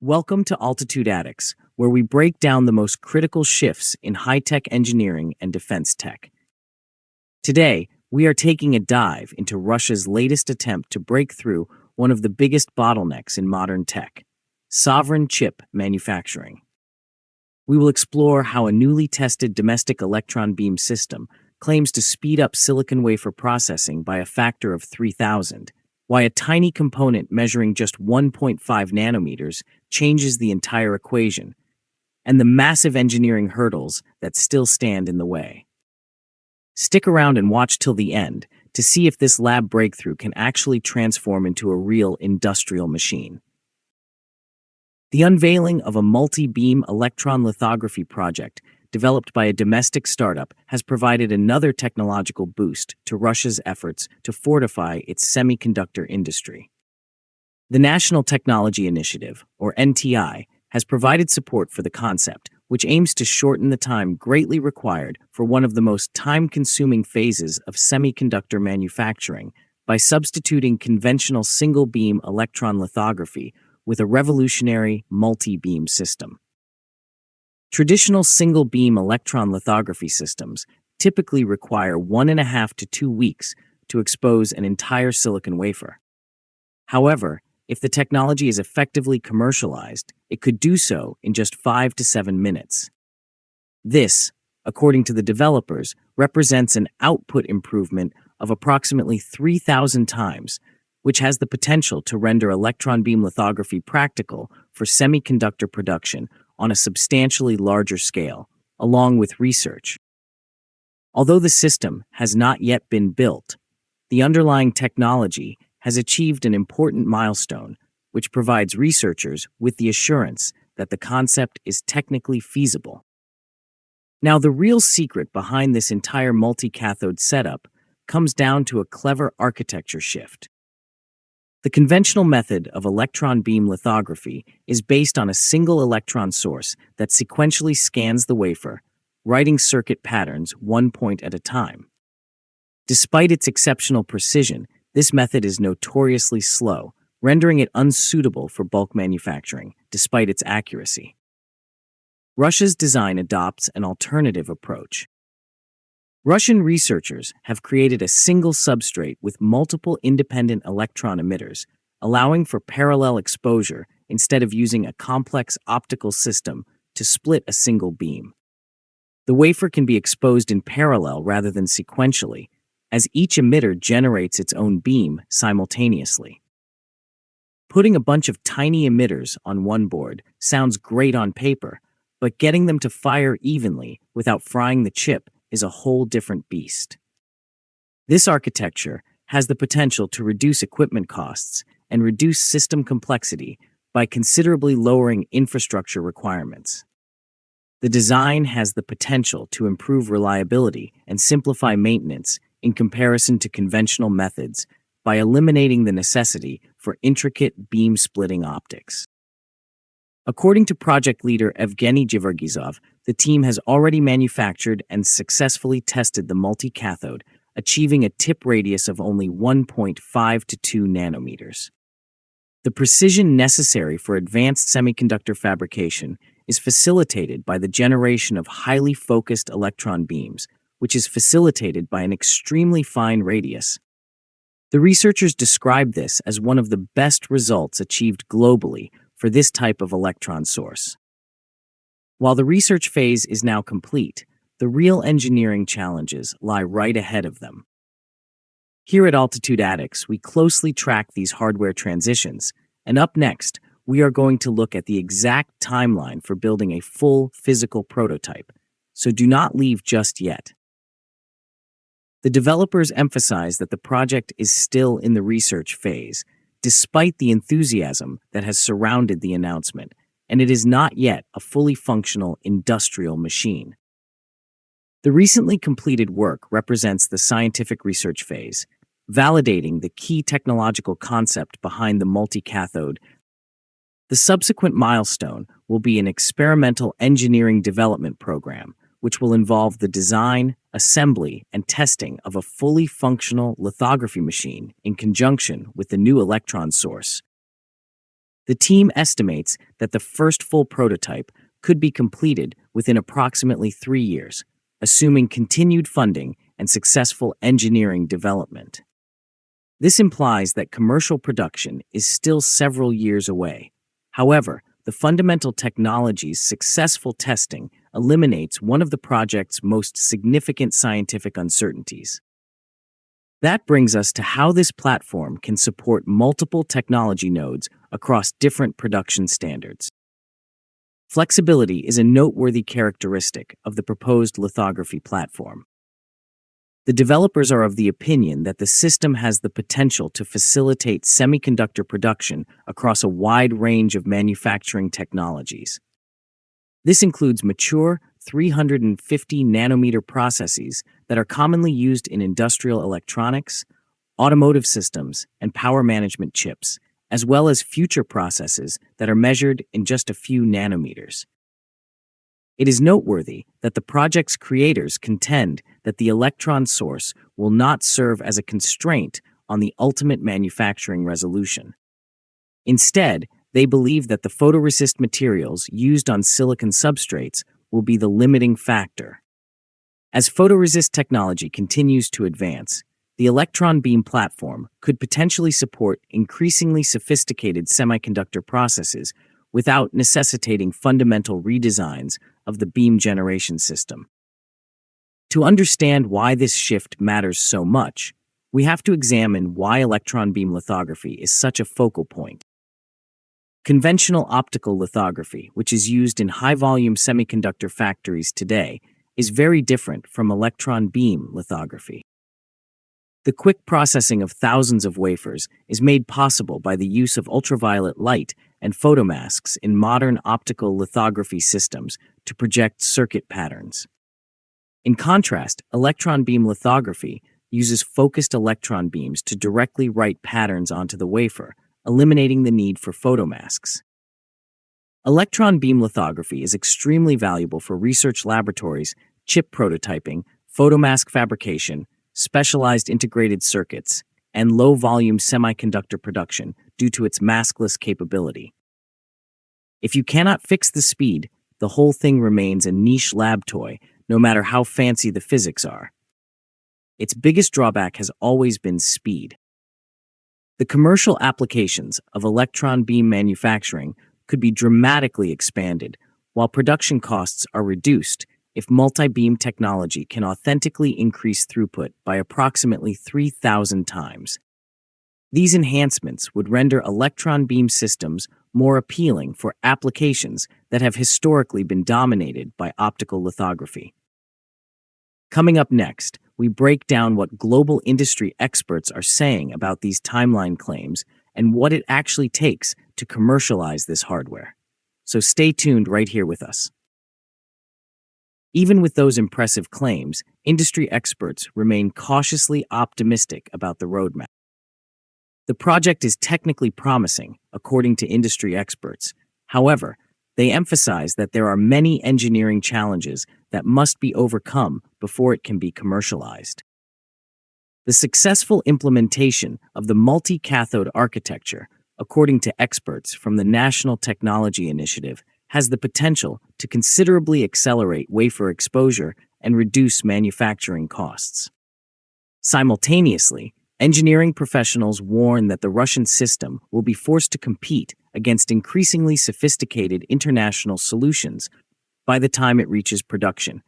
Welcome to Altitude Addicts, where we break down the most critical shifts in high-tech engineering and defense tech. Today, we are taking a dive into Russia's latest attempt to break through one of the biggest bottlenecks in modern tech: sovereign chip manufacturing. We will explore how a newly tested domestic electron beam system claims to speed up silicon wafer processing by a factor of 3,000, why a tiny component measuring just 1.5 nanometers changes the entire equation, and the massive engineering hurdles that still stand in the way. Stick around and watch till the end to see if this lab breakthrough can actually transform into a real industrial machine. The unveiling of a multi-beam electron lithography project developed by a domestic startup has provided another technological boost to Russia's efforts to fortify its semiconductor industry. The National Technology Initiative, or NTI, has provided support for the concept, which aims to shorten the time greatly required for one of the most time-consuming phases of semiconductor manufacturing by substituting conventional single-beam electron lithography with a revolutionary multi-beam system. Traditional single-beam electron lithography systems typically require 1.5 to 2 weeks to expose an entire silicon wafer. However, if the technology is effectively commercialized, it could do so in just 5 to 7 minutes. This, according to the developers, represents an output improvement of approximately 3,000 times, which has the potential to render electron beam lithography practical for semiconductor production on a substantially larger scale, along with research. Although the system has not yet been built, the underlying technology has achieved an important milestone, which provides researchers with the assurance that the concept is technically feasible. Now, the real secret behind this entire multi-cathode setup comes down to a clever architecture shift. The conventional method of electron beam lithography is based on a single electron source that sequentially scans the wafer, writing circuit patterns one point at a time. Despite its exceptional precision, this method is notoriously slow, rendering it unsuitable for bulk manufacturing, despite its accuracy. Russia's design adopts an alternative approach. Russian researchers have created a single substrate with multiple independent electron emitters, allowing for parallel exposure instead of using a complex optical system to split a single beam. The wafer can be exposed in parallel rather than sequentially, as each emitter generates its own beam simultaneously. Putting a bunch of tiny emitters on one board sounds great on paper, but getting them to fire evenly without frying the chip is a whole different beast. This architecture has the potential to reduce equipment costs and reduce system complexity by considerably lowering infrastructure requirements. The design has the potential to improve reliability and simplify maintenance in comparison to conventional methods by eliminating the necessity for intricate beam-splitting optics. According to project leader Evgeny Gevorgizov, the team has already manufactured and successfully tested the multi-cathode, achieving a tip radius of only 1.5 to 2 nanometers. The precision necessary for advanced semiconductor fabrication is facilitated by the generation of highly focused electron beams, which is facilitated by an extremely fine radius. The researchers describe this as one of the best results achieved globally for this type of electron source. While the research phase is now complete, the real engineering challenges lie right ahead of them. Here at Altitude Addicts, we closely track these hardware transitions, and up next, we are going to look at the exact timeline for building a full physical prototype, so do not leave just yet. The developers emphasize that the project is still in the research phase, despite the enthusiasm that has surrounded the announcement, and it is not yet a fully functional industrial machine. The recently completed work represents the scientific research phase, validating the key technological concept behind the multi-cathode. The subsequent milestone will be an experimental engineering development program, which will involve the design, assembly, and testing of a fully functional lithography machine in conjunction with the new electron source. The team estimates that the first full prototype could be completed within approximately 3 years, assuming continued funding and successful engineering development. This implies that commercial production is still several years away. However, the fundamental technology's successful testing eliminates one of the project's most significant scientific uncertainties. That brings us to how this platform can support multiple technology nodes across different production standards. Flexibility is a noteworthy characteristic of the proposed lithography platform. The developers are of the opinion that the system has the potential to facilitate semiconductor production across a wide range of manufacturing technologies. This includes mature 350 nanometer processes that are commonly used in industrial electronics, automotive systems, and power management chips, as well as future processes that are measured in just a few nanometers. It is noteworthy that the project's creators contend that the electron source will not serve as a constraint on the ultimate manufacturing resolution. Instead, they believe that the photoresist materials used on silicon substrates will be the limiting factor. As photoresist technology continues to advance, the electron beam platform could potentially support increasingly sophisticated semiconductor processes without necessitating fundamental redesigns of the beam generation system. To understand why this shift matters so much, we have to examine why electron beam lithography is such a focal point. Conventional optical lithography, which is used in high-volume semiconductor factories today, is very different from electron beam lithography. The quick processing of thousands of wafers is made possible by the use of ultraviolet light and photomasks in modern optical lithography systems to project circuit patterns. In contrast, electron beam lithography uses focused electron beams to directly write patterns onto the wafer, eliminating the need for photomasks. Electron beam lithography is extremely valuable for research laboratories, chip prototyping, photomask fabrication, specialized integrated circuits, and low-volume semiconductor production due to its maskless capability. If you cannot fix the speed, the whole thing remains a niche lab toy, no matter how fancy the physics are. Its biggest drawback has always been speed. The commercial applications of electron beam manufacturing could be dramatically expanded, while production costs are reduced if multi-beam technology can authentically increase throughput by approximately 3,000 times. These enhancements would render electron beam systems more appealing for applications that have historically been dominated by optical lithography. Coming up next, we break down what global industry experts are saying about these timeline claims and what it actually takes to commercialize this hardware. So stay tuned right here with us. Even with those impressive claims, industry experts remain cautiously optimistic about the roadmap. The project is technically promising, according to industry experts. However, they emphasize that there are many engineering challenges that must be overcome before it can be commercialized. The successful implementation of the multi-cathode architecture, according to experts from the National Technology Initiative, has the potential to considerably accelerate wafer exposure and reduce manufacturing costs. Simultaneously, engineering professionals warn that the Russian system will be forced to compete against increasingly sophisticated international solutions by the time it reaches production,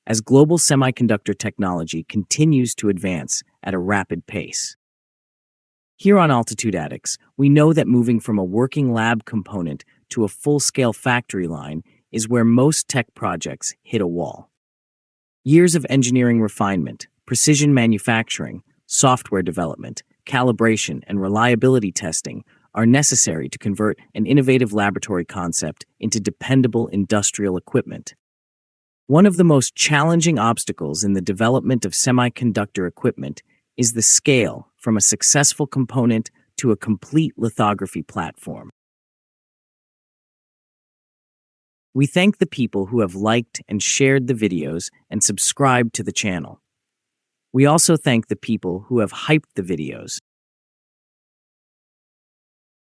as global semiconductor technology continues to advance at a rapid pace. Here on Altitude Addicts, we know that moving from a working lab component to a full-scale factory line is where most tech projects hit a wall. Years of engineering refinement, precision manufacturing, software development, calibration, and reliability testing are necessary to convert an innovative laboratory concept into dependable industrial equipment. One of the most challenging obstacles in the development of semiconductor equipment is the scale from a successful component to a complete lithography platform. We thank the people who have liked and shared the videos and subscribed to the channel. We also thank the people who have hyped the videos.